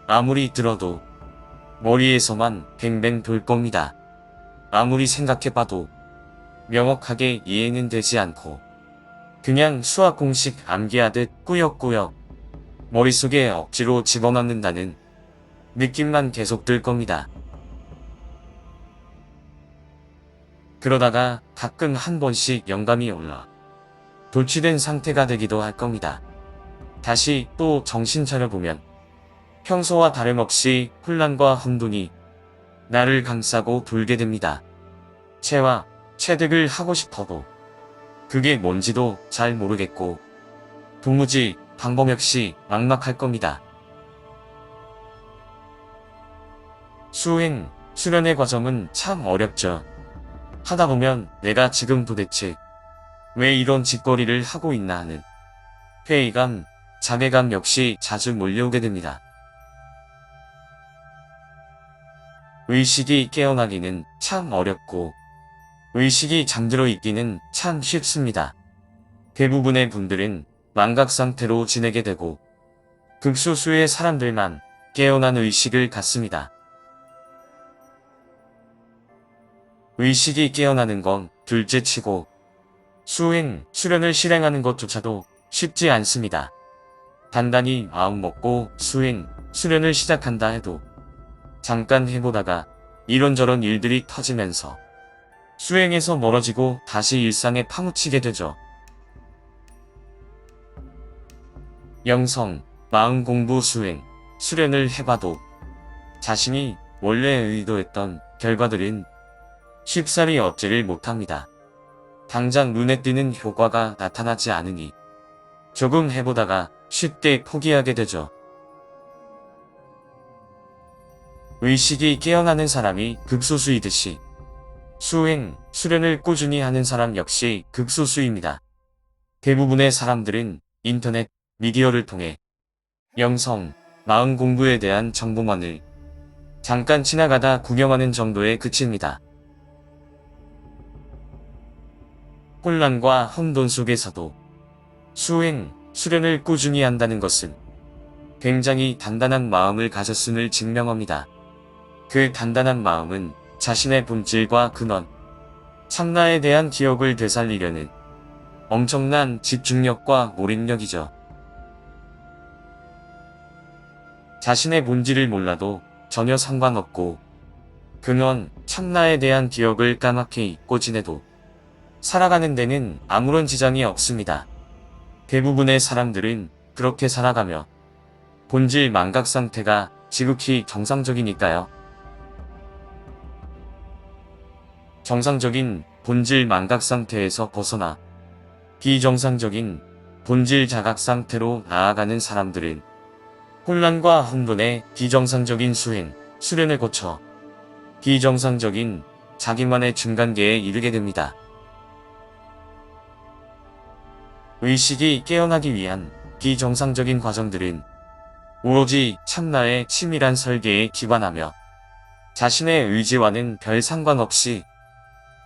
아무리 들어도 머리에서만 뱅뱅 돌 겁니다. 아무리 생각해봐도 명확하게 이해는 되지 않고 그냥 수학 공식 암기하듯 꾸역꾸역 머릿속에 억지로 집어넣는다는 느낌만 계속 들 겁니다. 그러다가 가끔 한 번씩 영감이 올라 돌취된 상태가 되기도 할 겁니다. 다시 또 정신 차려보면 평소와 다름없이 혼란과 혼돈이 나를 감싸고 돌게 됩니다. 체와 체득을 하고 싶어도 그게 뭔지도 잘 모르겠고 도무지 방법 역시 막막할 겁니다. 수행, 수련의 과정은 참 어렵죠. 하다 보면 내가 지금 도대체 왜 이런 짓거리를 하고 있나 하는 회의감, 자괴감 역시 자주 몰려오게 됩니다. 의식이 깨어나기는 참 어렵고 의식이 잠들어 있기는 참 쉽습니다. 대부분의 분들은 망각 상태로 지내게 되고 극소수의 사람들만 깨어난 의식을 갖습니다. 의식이 깨어나는 건 둘째치고 수행, 수련을 실행하는 것조차도 쉽지 않습니다. 단단히 마음 먹고 수행, 수련을 시작한다 해도 잠깐 해보다가 이런저런 일들이 터지면서 수행에서 멀어지고 다시 일상에 파묻히게 되죠. 영성, 마음 공부 수행, 수련을 해봐도 자신이 원래 의도했던 결과들은 쉽사리 얻지를 못합니다. 당장 눈에 띄는 효과가 나타나지 않으니 조금 해보다가 쉽게 포기하게 되죠. 의식이 깨어나는 사람이 극소수이듯이 수행, 수련을 꾸준히 하는 사람 역시 극소수입니다. 대부분의 사람들은 인터넷, 미디어를 통해 영성, 마음 공부에 대한 정보만을 잠깐 지나가다 구경하는 정도에 그칩니다. 혼란과 혼돈 속에서도 수행, 수련을 꾸준히 한다는 것은 굉장히 단단한 마음을 가졌음을 증명합니다. 그 단단한 마음은 자신의 본질과 근원, 참나에 대한 기억을 되살리려는 엄청난 집중력과 몰입력이죠. 자신의 본질을 몰라도 전혀 상관없고 근원, 참나에 대한 기억을 까맣게 잊고 지내도 살아가는 데는 아무런 지장이 없습니다. 대부분의 사람들은 그렇게 살아가며 본질 망각 상태가 지극히 정상적이니까요. 정상적인 본질 망각 상태에서 벗어나 비정상적인 본질 자각 상태로 나아가는 사람들은 혼란과 혼돈의 비정상적인 수행, 수련을 거쳐 비정상적인 자기만의 중간계에 이르게 됩니다. 의식이 깨어나기 위한 비정상적인 과정들은 오로지 참나의 치밀한 설계에 기반하며 자신의 의지와는 별 상관없이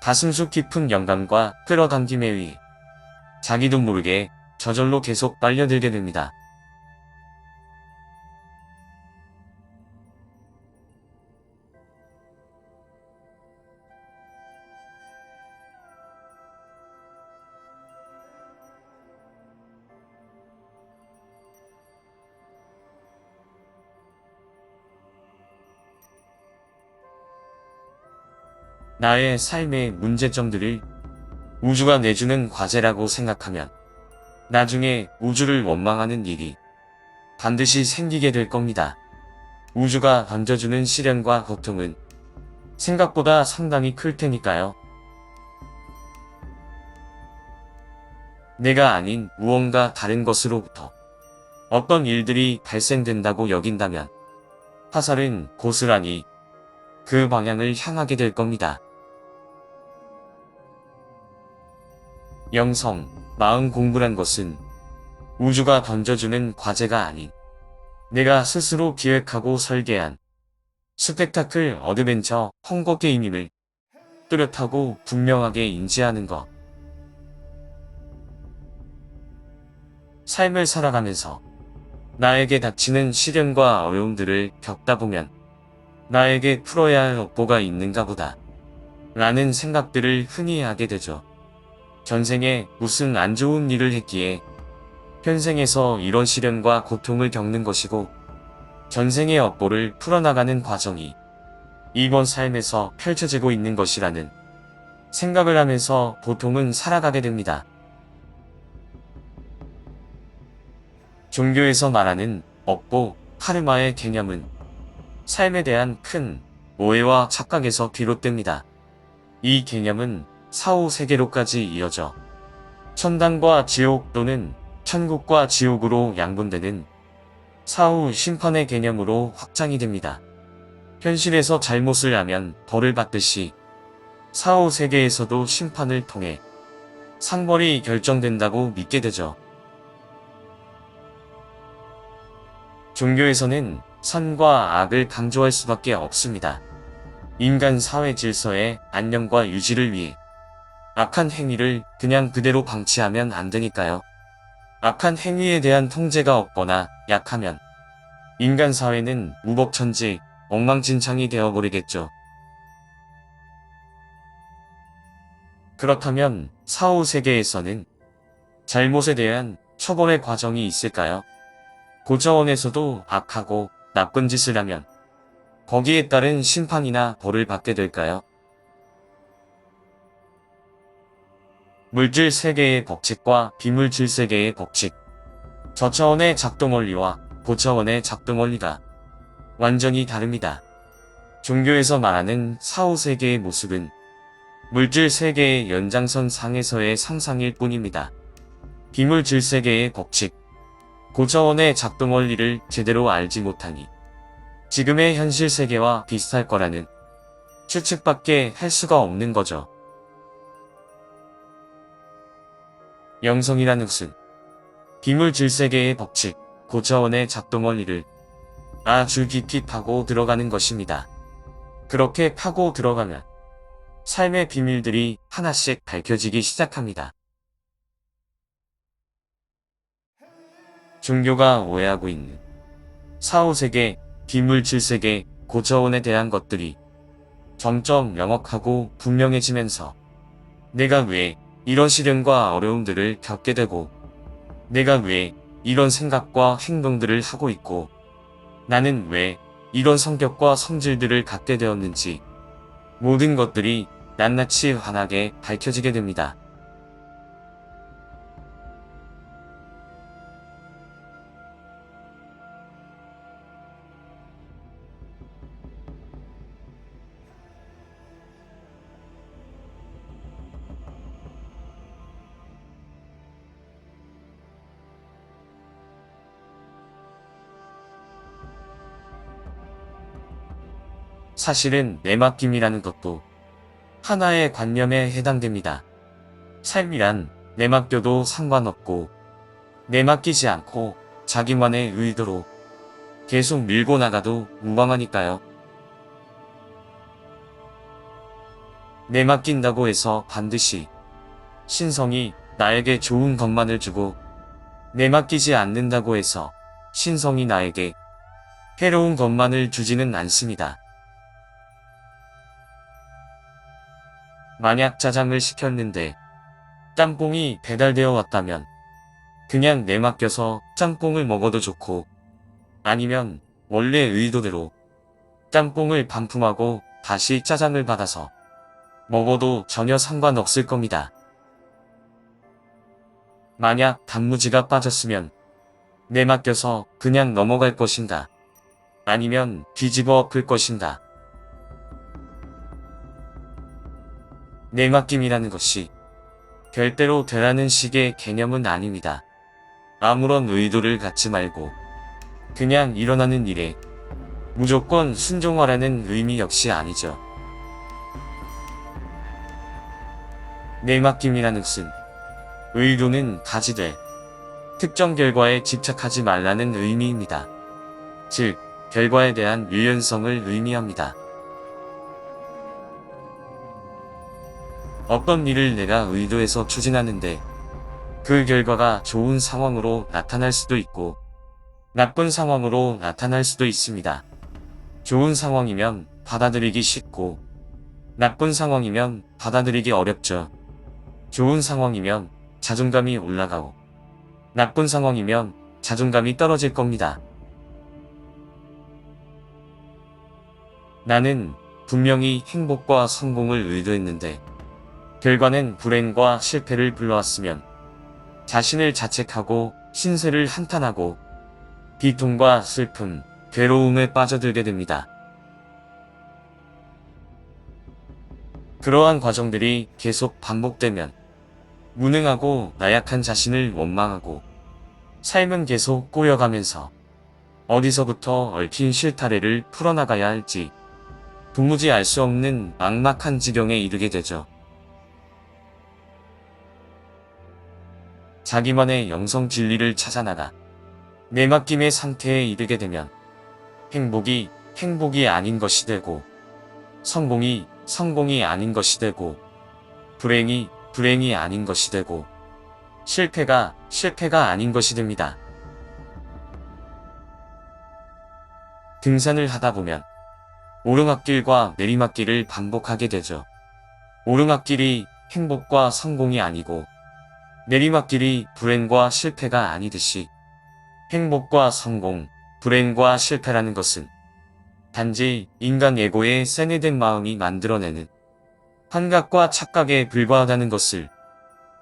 가슴속 깊은 영감과 끌어당김에 의해 자기도 모르게 저절로 계속 빨려들게 됩니다. 나의 삶의 문제점들을 우주가 내주는 과제라고 생각하면 나중에 우주를 원망하는 일이 반드시 생기게 될 겁니다. 우주가 던져주는 시련과 고통은 생각보다 상당히 클 테니까요. 내가 아닌 무언가 다른 것으로부터 어떤 일들이 발생된다고 여긴다면 화살은 고스란히 그 방향을 향하게 될 겁니다. 영성, 마음 공부란 것은 우주가 던져주는 과제가 아닌 내가 스스로 기획하고 설계한 스펙타클 어드벤처 헝거 게임임을 뚜렷하고 분명하게 인지하는 것. 삶을 살아가면서 나에게 닥치는 시련과 어려움들을 겪다 보면 나에게 풀어야 할 업보가 있는가 보다 라는 생각들을 흔히 하게 되죠. 전생에 무슨 안 좋은 일을 했기에 현생에서 이런 시련과 고통을 겪는 것이고 전생의 업보를 풀어나가는 과정이 이번 삶에서 펼쳐지고 있는 것이라는 생각을 하면서 보통은 살아가게 됩니다. 종교에서 말하는 업보, 카르마의 개념은 삶에 대한 큰 오해와 착각에서 비롯됩니다. 이 개념은 사후 세계로까지 이어져 천당과 지옥 또는 천국과 지옥으로 양분되는 사후 심판의 개념으로 확장이 됩니다. 현실에서 잘못을 하면 벌을 받듯이 사후 세계에서도 심판을 통해 상벌이 결정된다고 믿게 되죠. 종교에서는 선과 악을 강조할 수밖에 없습니다. 인간 사회 질서의 안녕과 유지를 위해 악한 행위를 그냥 그대로 방치하면 안 되니까요. 악한 행위에 대한 통제가 없거나 약하면 인간 사회는 무법천지, 엉망진창이 되어버리겠죠. 그렇다면 사후 세계에서는 잘못에 대한 처벌의 과정이 있을까요? 고차원에서도 악하고 나쁜 짓을 하면 거기에 따른 심판이나 벌을 받게 될까요? 물질 세계의 법칙과 비물질 세계의 법칙, 저차원의 작동 원리와 고차원의 작동 원리가 완전히 다릅니다. 종교에서 말하는 사후 세계의 모습은 물질 세계의 연장선 상에서의 상상일 뿐입니다. 비물질 세계의 법칙, 고차원의 작동 원리를 제대로 알지 못하니 지금의 현실 세계와 비슷할 거라는 추측밖에 할 수가 없는 거죠. 영성이란 것은 비물질 세계의 법칙, 고차원의 작동 원리를 아주 깊이 파고 들어가는 것입니다. 그렇게 파고 들어가면 삶의 비밀들이 하나씩 밝혀지기 시작합니다. 종교가 오해하고 있는 사후세계, 비물질세계, 고차원에 대한 것들이 점점 명확하고 분명해지면서 내가 왜 이런 시련과 어려움들을 겪게 되고 내가 왜 이런 생각과 행동들을 하고 있고 나는 왜 이런 성격과 성질들을 갖게 되었는지 모든 것들이 낱낱이 환하게 밝혀지게 됩니다. 사실은 내맡김이라는 것도 하나의 관념에 해당됩니다. 삶이란 내맡겨도 상관없고 내맡기지 않고 자기만의 의도로 계속 밀고 나가도 무방하니까요. 내맡긴다고 해서 반드시 신성이 나에게 좋은 것만을 주고 내맡기지 않는다고 해서 신성이 나에게 해로운 것만을 주지는 않습니다. 만약 짜장을 시켰는데 짬뽕이 배달되어 왔다면 그냥 내맡겨서 짬뽕을 먹어도 좋고 아니면 원래 의도대로 짬뽕을 반품하고 다시 짜장을 받아서 먹어도 전혀 상관없을 겁니다. 만약 단무지가 빠졌으면 내맡겨서 그냥 넘어갈 것인가 아니면 뒤집어 엎을 것인가. 내맡김이라는 것이 별대로 되라는 식의 개념은 아닙니다. 아무런 의도를 갖지 말고 그냥 일어나는 일에 무조건 순종하라는 의미 역시 아니죠. 내맡김이라는 것은 의도는 가지되 특정 결과에 집착하지 말라는 의미입니다. 즉, 결과에 대한 유연성을 의미합니다. 어떤 일을 내가 의도해서 추진하는데 그 결과가 좋은 상황으로 나타날 수도 있고 나쁜 상황으로 나타날 수도 있습니다. 좋은 상황이면 받아들이기 쉽고, 나쁜 상황이면 받아들이기 어렵죠. 좋은 상황이면 자존감이 올라가고, 나쁜 상황이면 자존감이 떨어질 겁니다. 나는 분명히 행복과 성공을 의도했는데, 결과는 불행과 실패를 불러왔으면 자신을 자책하고 신세를 한탄하고 비통과 슬픔, 괴로움에 빠져들게 됩니다. 그러한 과정들이 계속 반복되면 무능하고 나약한 자신을 원망하고 삶은 계속 꼬여가면서 어디서부터 얽힌 실타래를 풀어나가야 할지 도무지 알 수 없는 막막한 지경에 이르게 되죠. 자기만의 영성 진리를 찾아나가 내맡김의 상태에 이르게 되면 행복이 아닌 것이 되고, 성공이 아닌 것이 되고, 불행이 아닌 것이 되고, 실패가 아닌 것이 됩니다. 등산을 하다 보면 오르막길과 내리막길을 반복하게 되죠. 오르막길이 행복과 성공이 아니고 내리막길이 불행과 실패가 아니듯이 행복과 성공, 불행과 실패라는 것은 단지 인간 에고의 세뇌된 마음이 만들어내는 환각과 착각에 불과하다는 것을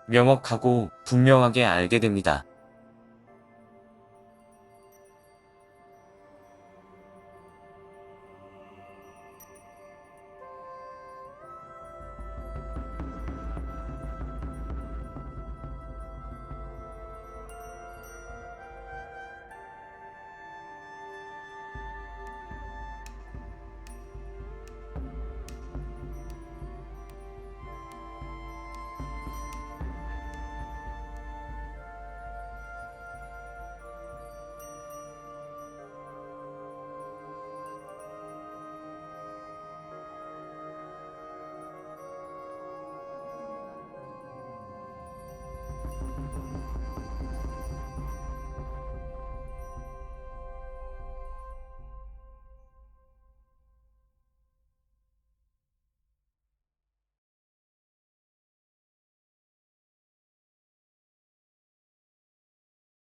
명확하고 분명하게 알게 됩니다.